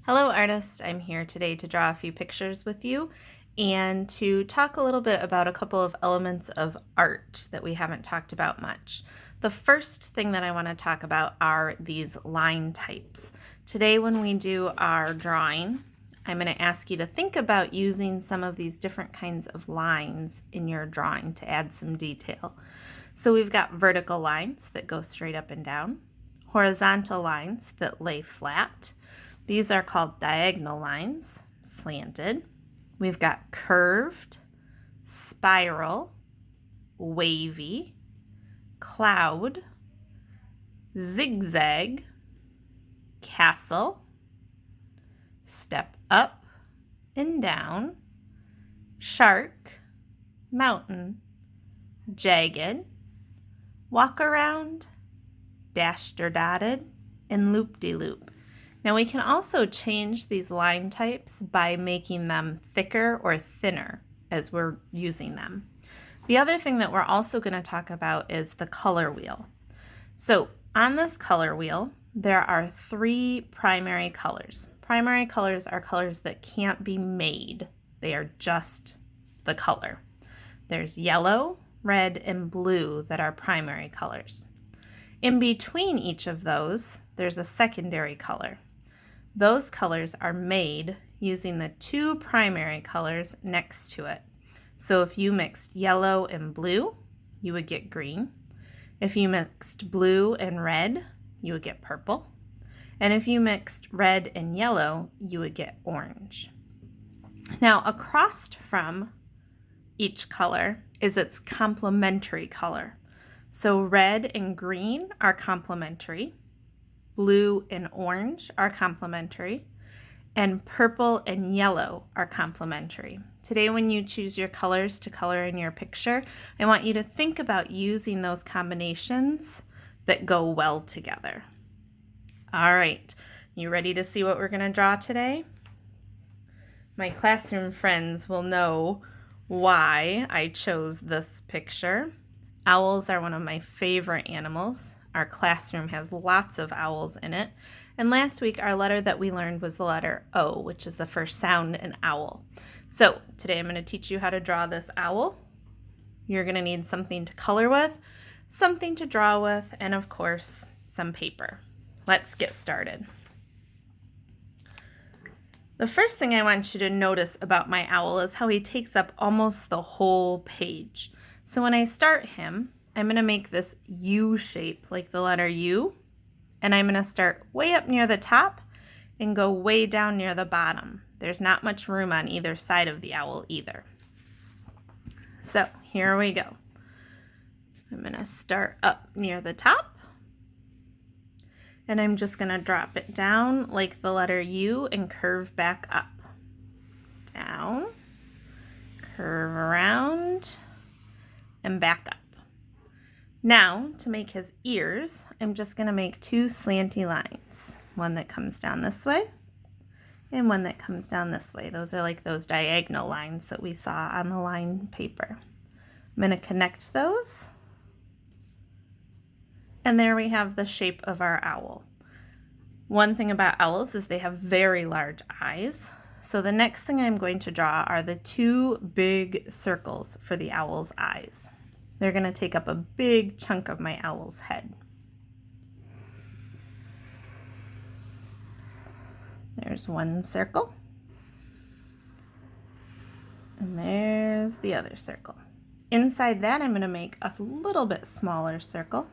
Hello artists, I'm here today to draw a few pictures with you and to talk a little bit about a couple of elements of art that we haven't talked about much. The first thing that I want to talk about are these line types. Today when we do our drawing, I'm going to ask you to think about using some of these different kinds of lines in your drawing to add some detail. So we've got vertical lines that go straight up and down, horizontal lines that lay flat. These are called diagonal lines, slanted. We've got curved, spiral, wavy, cloud, zigzag, castle, step up and down, shark, mountain, jagged, walk around, dashed or dotted, and loop-de-loop. Now we can also change these line types by making them thicker or thinner as we're using them. The other thing that we're also going to talk about is the color wheel. So on this color wheel, there are three primary colors. Primary colors are colors that can't be made. They are just the color. There's yellow, red, and blue that are primary colors. In between each of those, there's a secondary color. Those colors are made using the two primary colors next to it. So if you mixed yellow and blue, you would get green. If you mixed blue and red, you would get purple. And if you mixed red and yellow, you would get orange. Now, across from each color is its complementary color. So red and green are complementary. Blue and orange are complementary, and purple and yellow are complementary. Today when you choose your colors to color in your picture, I want you to think about using those combinations that go well together. All right, you ready to see what we're going to draw today? My classroom friends will know why I chose this picture. Owls are one of my favorite animals. Our classroom has lots of owls in it. And last week, our letter that we learned was the letter O, which is the first sound in owl. So today I'm going to teach you how to draw this owl. You're going to need something to color with, something to draw with, and of course, some paper. Let's get started. The first thing I want you to notice about my owl is how he takes up almost the whole page. So when I start him, I'm going to make this U shape, like the letter U, and I'm going to start way up near the top and go way down near the bottom. There's not much room on either side of the owl either. So here we go. I'm going to start up near the top, and I'm just going to drop it down like the letter U and curve back up. Down, curve around, and back up. Now, to make his ears, I'm just going to make two slanty lines. One that comes down this way and one that comes down this way. Those are like those diagonal lines that we saw on the line paper. I'm going to connect those. And there we have the shape of our owl. One thing about owls is they have very large eyes. So the next thing I'm going to draw are the two big circles for the owl's eyes. They're going to take up a big chunk of my owl's head. There's one circle. And there's the other circle. Inside that, I'm going to make a little bit smaller circle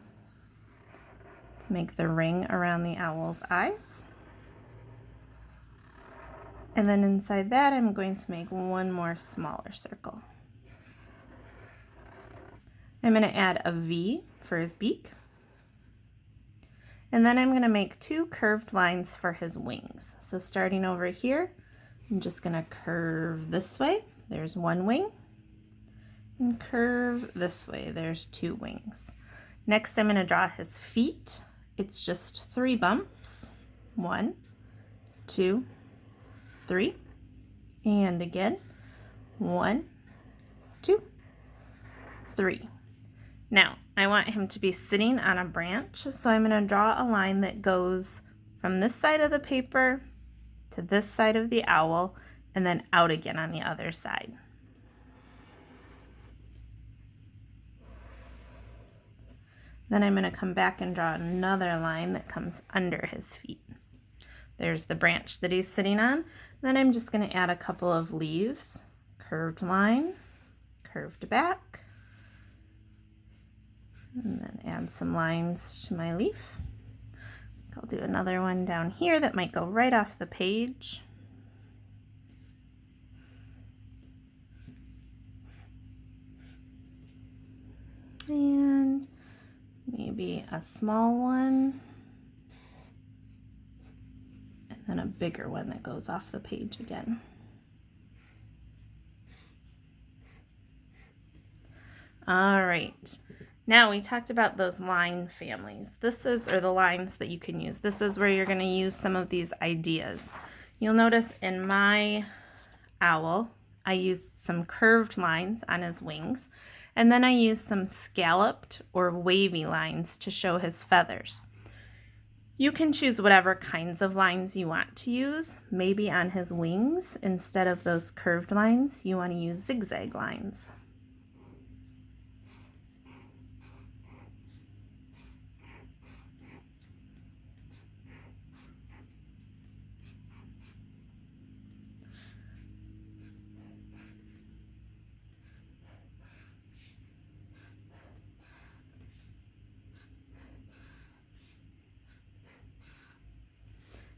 to make the ring around the owl's eyes. And then inside that, I'm going to make one more smaller circle. I'm going to add a V for his beak. And then I'm going to make two curved lines for his wings. So starting over here, I'm just going to curve this way. There's one wing. And curve this way. There's two wings. Next, I'm going to draw his feet. It's just 3 bumps. 1, 2, 3. And again. 1, 2, 3. Now, I want him to be sitting on a branch, so I'm going to draw a line that goes from this side of the paper to this side of the owl and then out again on the other side. Then I'm going to come back and draw another line that comes under his feet. There's the branch that he's sitting on. Then I'm just going to add a couple of leaves, curved line, curved back, and then add some lines to my leaf. I'll do another one down here that might go right off the page. And maybe a small one. And then a bigger one that goes off the page again. All right. Now we talked about those line families. Or the lines that you can use. This is where you're going to use some of these ideas. You'll notice in my owl, I used some curved lines on his wings, and then I used some scalloped or wavy lines to show his feathers. You can choose whatever kinds of lines you want to use. Maybe on his wings, instead of those curved lines, you want to use zigzag lines.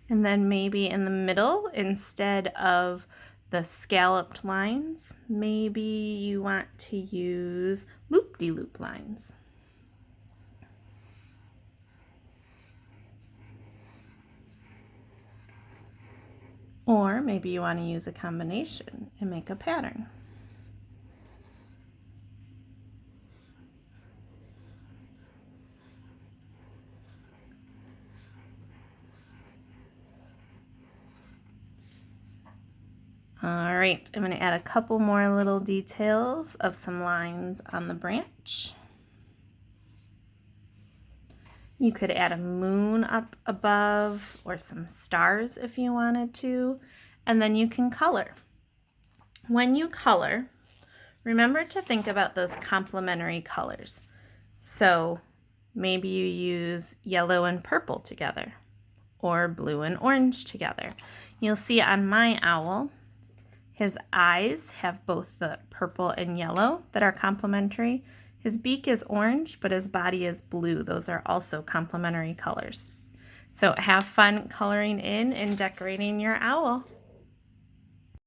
And then maybe in the middle, instead of the scalloped lines, maybe you want to use loop-de-loop lines. Or maybe you want to use a combination and make a pattern. All right, I'm going to add a couple more little details of some lines on the branch. You could add a moon up above or some stars if you wanted to, and then you can color. When you color, remember to think about those complementary colors. So maybe you use yellow and purple together, or blue and orange together. You'll see on my owl, his eyes have both the purple and yellow that are complementary. His beak is orange, but his body is blue. Those are also complementary colors. So have fun coloring in and decorating your owl.